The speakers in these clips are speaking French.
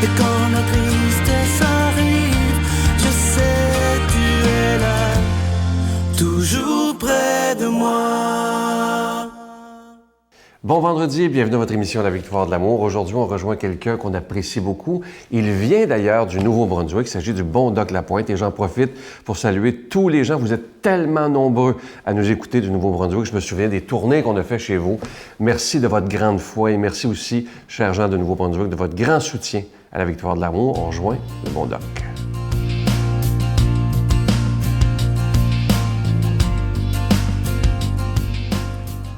Et quand la tristesse arrive, je sais tu es là, toujours près de moi. Bon vendredi et bienvenue à votre émission La Victoire de l'amour. Aujourd'hui, on rejoint quelqu'un qu'on apprécie beaucoup. Il vient d'ailleurs du Nouveau-Brunswick. Il s'agit du bon Doc Lapointe et j'en profite pour saluer tous les gens. Vous êtes tellement nombreux à nous écouter du Nouveau-Brunswick. Je me souviens des tournées qu'on a fait chez vous. Merci de votre grande foi et merci aussi, chers gens de Nouveau-Brunswick, de votre grand soutien à La Victoire de l'amour. On rejoint le bon Doc.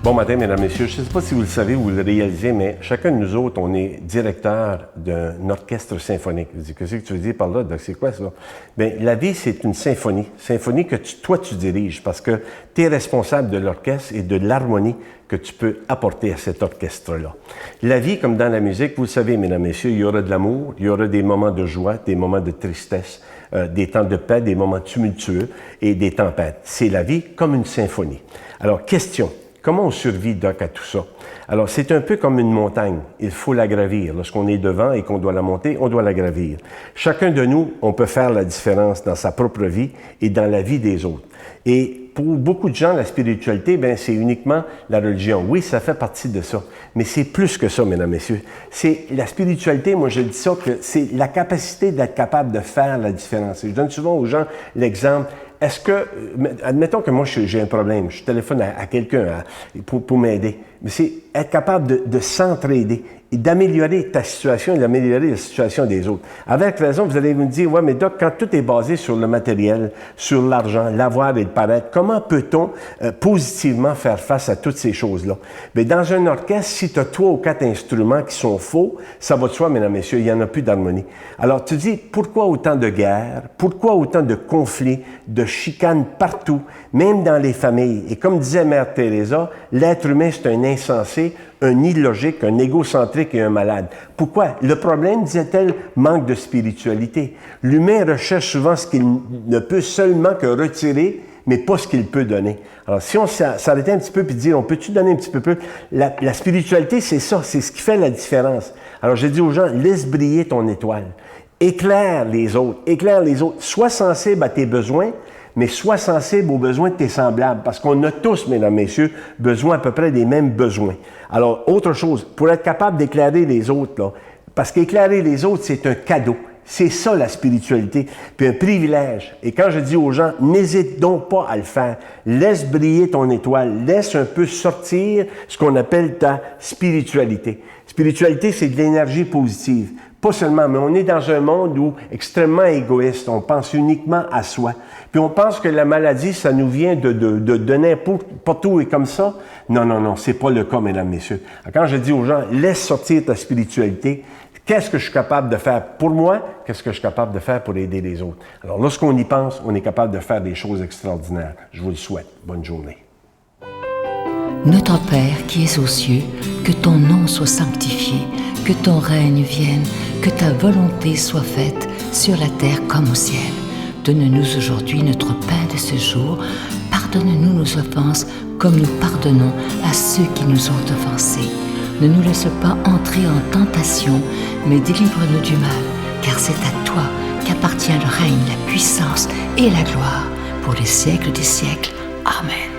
Bon matin, mesdames, messieurs. Je ne sais pas si vous le savez ou vous le réalisez, mais chacun de nous autres, on est directeur d'un orchestre symphonique. Vous dites, qu'est-ce que tu veux dire par là? Donc, c'est quoi ça? Bien, la vie, c'est une symphonie. Symphonie que toi, tu diriges parce que tu es responsable de l'orchestre et de l'harmonie que tu peux apporter à cet orchestre-là. La vie, comme dans la musique, vous le savez, mesdames, messieurs, il y aura de l'amour, il y aura des moments de joie, des moments de tristesse, des temps de paix, des moments tumultueux et des tempêtes. C'est la vie comme une symphonie. Alors, question. Comment on survit, Doc, à tout ça? Alors, c'est un peu comme une montagne. Il faut la gravir. Lorsqu'on est devant et qu'on doit la monter, on doit la gravir. Chacun de nous, on peut faire la différence dans sa propre vie et dans la vie des autres. Et pour beaucoup de gens, la spiritualité, bien, c'est uniquement la religion. Oui, ça fait partie de ça. Mais c'est plus que ça, mesdames, messieurs. C'est la spiritualité, moi, je dis ça, que c'est la capacité d'être capable de faire la différence. Et je donne souvent aux gens l'exemple. Est-ce que, admettons que moi j'ai un problème, je téléphone à quelqu'un pour m'aider, mais c'est être capable de s'entraider et d'améliorer ta situation et d'améliorer la situation des autres. Avec raison, vous allez me dire, ouais, mais Doc, quand tout est basé sur le matériel, sur l'argent, l'avoir et le paraître, comment peut-on positivement faire face à toutes ces choses-là? Bien, dans un orchestre, si tu as 3 ou 4 instruments qui sont faux, ça va de soi, mesdames, messieurs, il n'y en a plus d'harmonie. Alors, tu dis, pourquoi autant de guerres? Pourquoi autant de conflits, de chicanes partout, même dans les familles? Et comme disait Mère Teresa, l'être humain, c'est un insensé, un illogique, un égocentrique et un malade. Pourquoi? Le problème, disait-elle, manque de spiritualité. L'humain recherche souvent ce qu'il ne peut seulement que retirer, mais pas ce qu'il peut donner. Alors, si on s'arrêtait un petit peu et dire, on peut-tu donner un petit peu plus? La spiritualité, c'est ça, c'est ce qui fait la différence. Alors, j'ai dit aux gens, laisse briller ton étoile. Éclaire les autres, éclaire les autres. Sois sensible à tes besoins, mais sois sensible aux besoins de tes semblables, parce qu'on a tous, mesdames, messieurs, besoin à peu près des mêmes besoins. Alors, autre chose, pour être capable d'éclairer les autres, là, parce qu'éclairer les autres, c'est un cadeau. C'est ça, la spiritualité, puis un privilège. Et quand je dis aux gens, n'hésite donc pas à le faire. Laisse briller ton étoile. Laisse un peu sortir ce qu'on appelle ta spiritualité. Spiritualité, c'est de l'énergie positive. Pas seulement, mais on est dans un monde où extrêmement égoïste. On pense uniquement à soi. Puis on pense que la maladie, ça nous vient de n'importe où et comme ça. Non, non, non, c'est pas le cas, mesdames, messieurs. Quand je dis aux gens, laisse sortir ta spiritualité, qu'est-ce que je suis capable de faire pour moi? Qu'est-ce que je suis capable de faire pour aider les autres? Alors, lorsqu'on y pense, on est capable de faire des choses extraordinaires. Je vous le souhaite. Bonne journée. Notre Père qui es aux cieux, que ton nom soit sanctifié, que ton règne vienne, que ta volonté soit faite sur la terre comme au ciel. Donne-nous aujourd'hui notre pain de ce jour. Pardonne-nous nos offenses comme nous pardonnons à ceux qui nous ont offensés. Ne nous laisse pas entrer en tentation, mais délivre-nous du mal, car c'est à toi qu'appartient le règne, la puissance et la gloire, pour les siècles des siècles. Amen.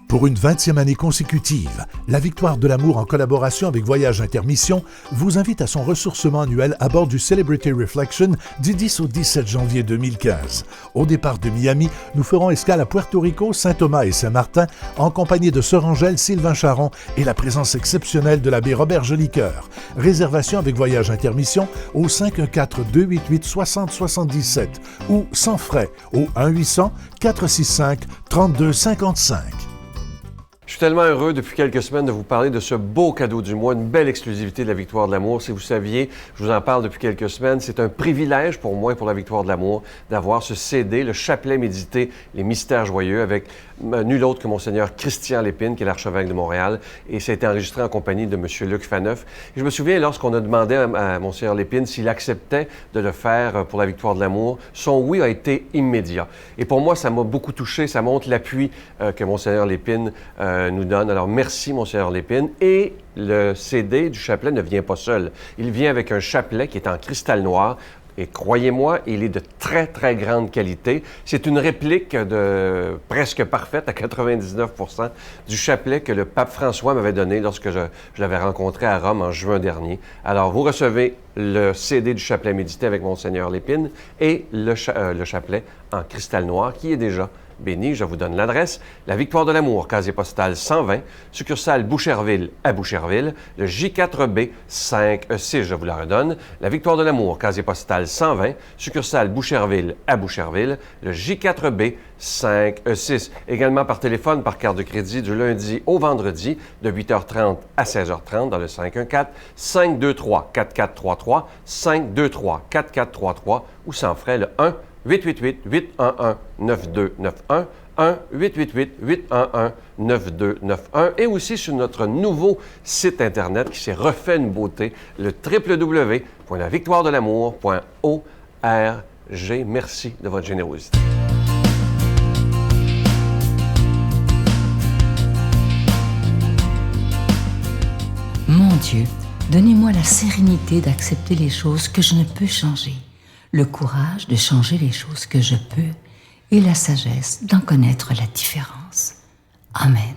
Pour une 20e année consécutive, La Victoire de l'amour, en collaboration avec Voyage Intermission, vous invite à son ressourcement annuel à bord du Celebrity Reflection du 10 au 17 janvier 2015. Au départ de Miami, nous ferons escale à Puerto Rico, Saint-Thomas et Saint-Martin, en compagnie de Sœur Angèle, Sylvain Charon et la présence exceptionnelle de l'abbé Robert Jolicoeur. Réservation avec Voyage Intermission au 514-288-6077 ou sans frais au 1-800-465-3255. Je suis tellement heureux depuis quelques semaines de vous parler de ce beau cadeau du mois, une belle exclusivité de la Victoire de l'amour. Si vous saviez, je vous en parle depuis quelques semaines. C'est un privilège pour moi et pour la Victoire de l'amour d'avoir ce CD, le chapelet médité, les mystères joyeux, avec nul autre que Monseigneur Christian Lépine, qui est l'archevêque de Montréal. Et ça a été enregistré en compagnie de M. Luc Faneuf. Et je me souviens, lorsqu'on a demandé à Monseigneur Lépine s'il acceptait de le faire pour la Victoire de l'amour, son oui a été immédiat. Et pour moi, ça m'a beaucoup touché. Ça montre l'appui que Monseigneur Lépine nous donne. Alors, merci, Monseigneur Lépine. Et le CD du chapelet ne vient pas seul. Il vient avec un chapelet qui est en cristal noir. Et croyez-moi, il est de très, très grande qualité. C'est une réplique de presque parfaite, à 99 % du chapelet que le pape François m'avait donné lorsque je l'avais rencontré à Rome en juin dernier. Alors, vous recevez le CD du chapelet médité avec Monseigneur Lépine et le chapelet en cristal noir qui est déjà béni. Je vous donne l'adresse. La Victoire de l'Amour, casier postal 120, succursale Boucherville à Boucherville, le J4B 5E6, je vous la redonne. La Victoire de l'Amour, casier postal 120, succursale Boucherville à Boucherville, le J4B 5E6. Également par téléphone, par carte de crédit, du lundi au vendredi, de 8h30 à 16h30 dans le 514-523-4433, 523-4433 ou sans frais le 1-888-811-9291, 1-888-811-9291 et aussi sur notre nouveau site Internet qui s'est refait une beauté, le www.lavictoiredelamour.org. Merci de votre générosité. Mon Dieu, donnez-moi la sérénité d'accepter les choses que je ne peux changer, le courage de changer les choses que je peux et la sagesse d'en connaître la différence. Amen.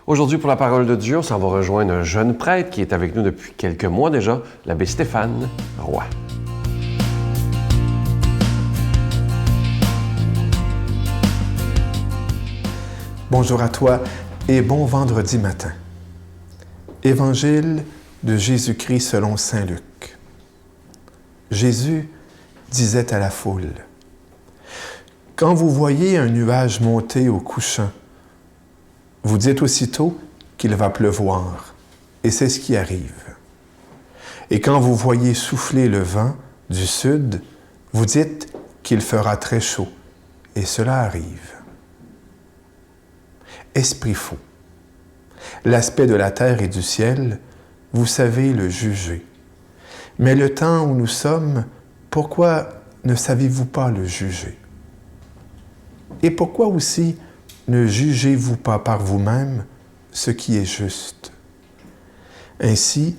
Aujourd'hui, pour la parole de Dieu, on s'en va rejoindre un jeune prêtre qui est avec nous depuis quelques mois déjà, l'abbé Stéphane Roy. Bonjour à toi et bon vendredi matin. Évangile de Jésus-Christ selon saint Luc. Jésus disait à la foule, « Quand vous voyez un nuage monter au couchant, vous dites aussitôt qu'il va pleuvoir, et c'est ce qui arrive. Et quand vous voyez souffler le vent du sud, vous dites qu'il fera très chaud, et cela arrive. Esprit fou. L'aspect de la terre et du ciel, vous savez le juger. Mais le temps où nous sommes, pourquoi ne savez-vous pas le juger? Et pourquoi aussi ne jugez-vous pas par vous-même ce qui est juste? Ainsi,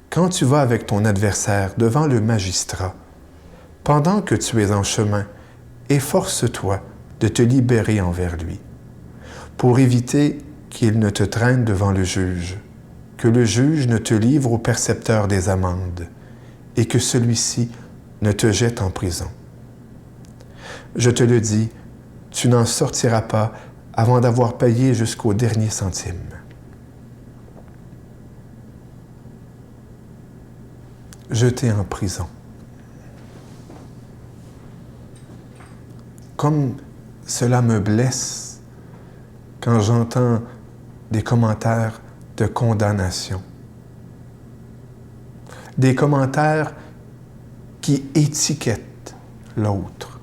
quand tu vas avec ton adversaire devant le magistrat, pendant que tu es en chemin, efforce-toi de te libérer envers lui, pour éviter qu'il ne te traîne devant le juge, que le juge ne te livre au percepteur des amendes, et que celui-ci ne te jette en prison. Je te le dis, tu n'en sortiras pas avant d'avoir payé jusqu'au dernier centime. Jeté en prison. Comme cela me blesse quand j'entends des commentaires de condamnation. Des commentaires qui étiquettent l'autre.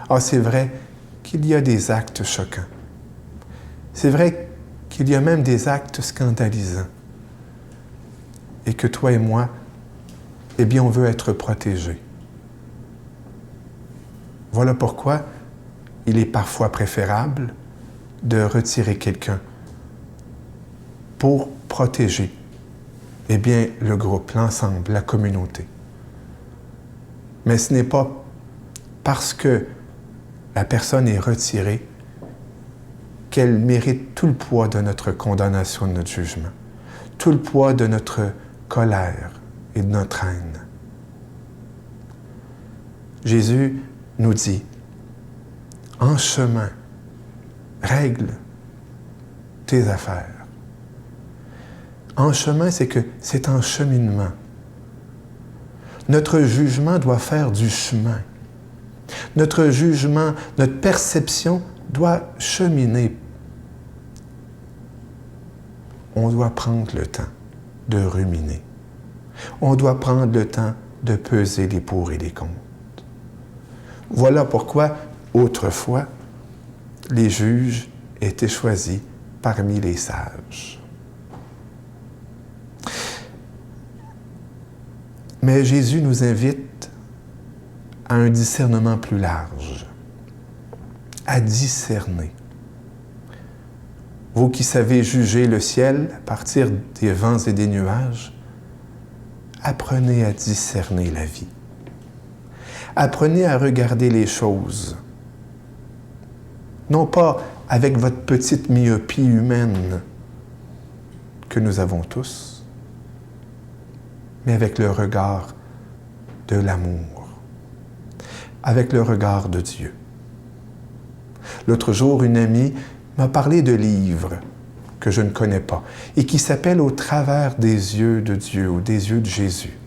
Ah, c'est vrai qu'il y a des actes choquants. C'est vrai qu'il y a même des actes scandalisants. Et que toi et moi, eh bien, on veut être protégés. Voilà pourquoi il est parfois préférable de retirer quelqu'un pour protéger, eh bien, le groupe, l'ensemble, la communauté. Mais ce n'est pas parce que la personne est retirée qu'elle mérite tout le poids de notre condamnation, de notre jugement, tout le poids de notre colère et de notre haine. Jésus nous dit, en chemin, règle tes affaires. En chemin, c'est que c'est en cheminement. Notre jugement doit faire du chemin. Notre jugement, notre perception doit cheminer. On doit prendre le temps de ruminer. On doit prendre le temps de peser les pour et les contre. Voilà pourquoi, autrefois, les juges étaient choisis parmi les sages. Mais Jésus nous invite à un discernement plus large, à discerner. Vous qui savez juger le ciel à partir des vents et des nuages, apprenez à discerner la vie. Apprenez à regarder les choses, non pas avec votre petite myopie humaine que nous avons tous, mais avec le regard de l'amour, avec le regard de Dieu. L'autre jour, une amie m'a parlé de livres que je ne connais pas et qui s'appellent « Au travers des yeux de Dieu » ou des yeux de Jésus.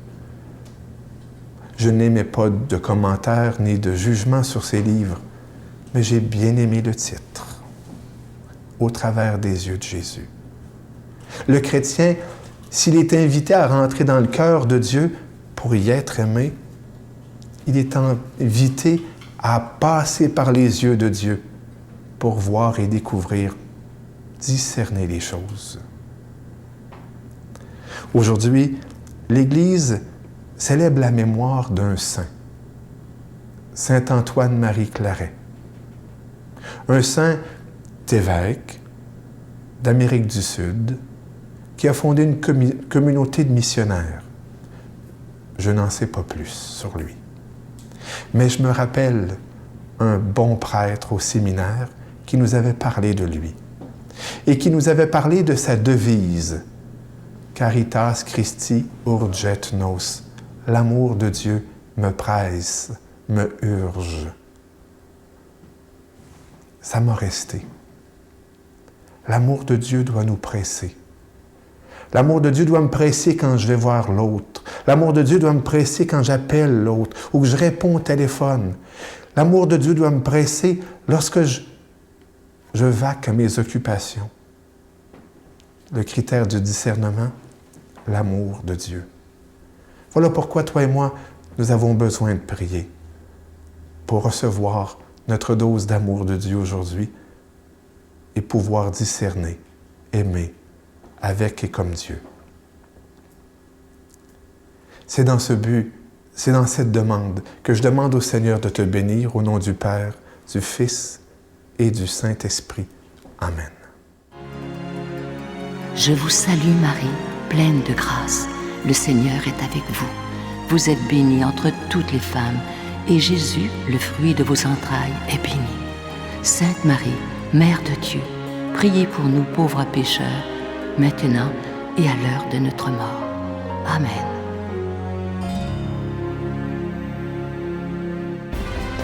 Je n'aimais pas de commentaires ni de jugements sur ces livres, mais j'ai bien aimé le titre « Au travers des yeux de Jésus ». Le chrétien, s'il est invité à rentrer dans le cœur de Dieu pour y être aimé, il est invité à passer par les yeux de Dieu pour voir et découvrir, discerner les choses. Aujourd'hui, l'Église célèbre la mémoire d'un saint, Saint Antoine-Marie Claret, un saint évêque d'Amérique du Sud qui a fondé une communauté de missionnaires. Je n'en sais pas plus sur lui. Mais je me rappelle un bon prêtre au séminaire qui nous avait parlé de lui et qui nous avait parlé de sa devise « Caritas Christi urget nos » « L'amour de Dieu me presse, me urge ». Ça m'a resté. L'amour de Dieu doit nous presser. L'amour de Dieu doit me presser quand je vais voir l'autre. L'amour de Dieu doit me presser quand j'appelle l'autre ou que je réponds au téléphone. L'amour de Dieu doit me presser lorsque je vaque à mes occupations. Le critère du discernement, l'amour de Dieu. Voilà pourquoi toi et moi, nous avons besoin de prier pour recevoir notre dose d'amour de Dieu aujourd'hui et pouvoir discerner, aimer avec et comme Dieu. C'est dans ce but, c'est dans cette demande que je demande au Seigneur de te bénir au nom du Père, du Fils et du Saint-Esprit. Amen. Je vous salue Marie, pleine de grâce. Le Seigneur est avec vous. Vous êtes bénie entre toutes les femmes, et Jésus, le fruit de vos entrailles, est béni. Sainte Marie, Mère de Dieu, priez pour nous pauvres pécheurs, maintenant et à l'heure de notre mort. Amen.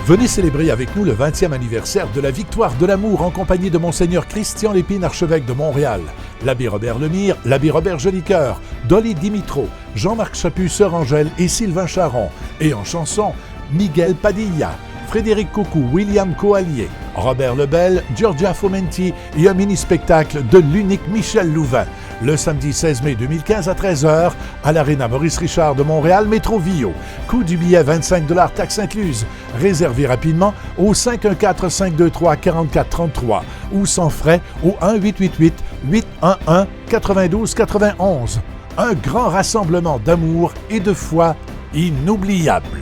Venez célébrer avec nous le 20e anniversaire de la Victoire de l'amour en compagnie de Monseigneur Christian Lépine, archevêque de Montréal, l'abbé Robert Lemire, l'abbé Robert Jolicoeur, Dolly Dimitro, Jean-Marc Chaput, Sœur Angèle et Sylvain Charon. Et en chanson, Miguel Padilla, Frédéric Coucou, William Coallier, Robert Lebel, Giorgia Fomenti et un mini-spectacle de l'unique Michel Louvain. Le samedi 16 mai 2015 à 13h à l'Aréna Maurice-Richard de Montréal, Métro Vio. Coût du billet 25 $, taxes incluses. Réservez rapidement au 514-523-4433 ou sans frais au 1-888-811-9291. Un grand rassemblement d'amour et de foi inoubliable.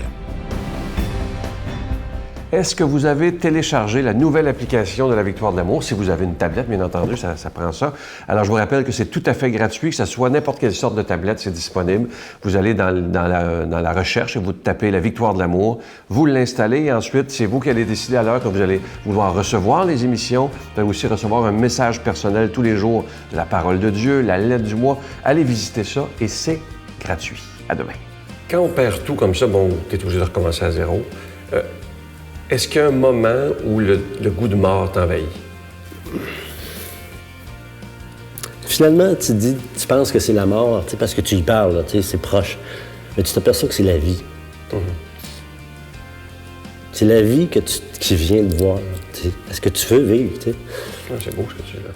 Est-ce que vous avez téléchargé la nouvelle application de la Victoire de l'amour? Si vous avez une tablette, bien entendu, ça prend ça. Alors, je vous rappelle que c'est tout à fait gratuit, que ce soit n'importe quelle sorte de tablette, c'est disponible. Vous allez dans la recherche et vous tapez la Victoire de l'amour, vous l'installez et ensuite, c'est vous qui allez décider à l'heure que vous allez vouloir recevoir les émissions. Vous allez aussi recevoir un message personnel tous les jours, la parole de Dieu, la lettre du mois. Allez visiter ça et c'est gratuit. À demain. Quand on perd tout comme ça, bon, tu es obligé de recommencer à zéro. Est-ce qu'il y a un moment où le goût de mort t'envahit? Finalement, tu penses que c'est la mort, parce que tu y parles, c'est proche. Mais tu t'aperçois que c'est la vie. Mm-hmm. C'est la vie qui vient de voir. Est-ce que tu veux vivre? C'est beau ce que tu dis là.